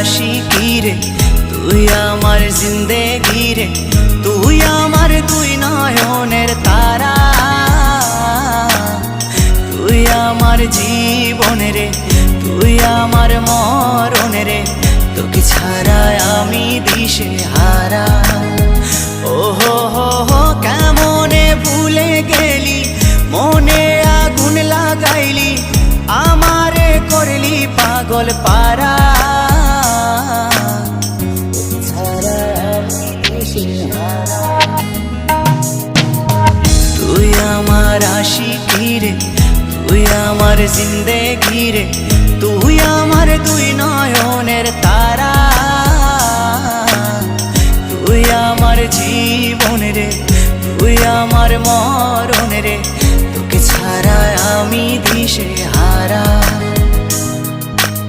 আশিকি রে, তুই আমার জিন্দেগি রে, তুই আমার দুই নয়নের তারা, তুই আমার জীবন রে, তুই আমার মরণ রে, তোকে ছাড়া আমি দিশে হারা। ও হো হো হো কেমনে ভুলে গেলি, মনে আগুন লাগাইলি, আমারে করলি পাগল পারা, তুই আমার আশিকি রে, তুই আমার জিন্দেগি রে, তুই আমার দুই নয়নের তারা, তুই আমার জীবন রে, তুই আমার মরণ রে, তোকে ছাড়া আমি দিশে হারা।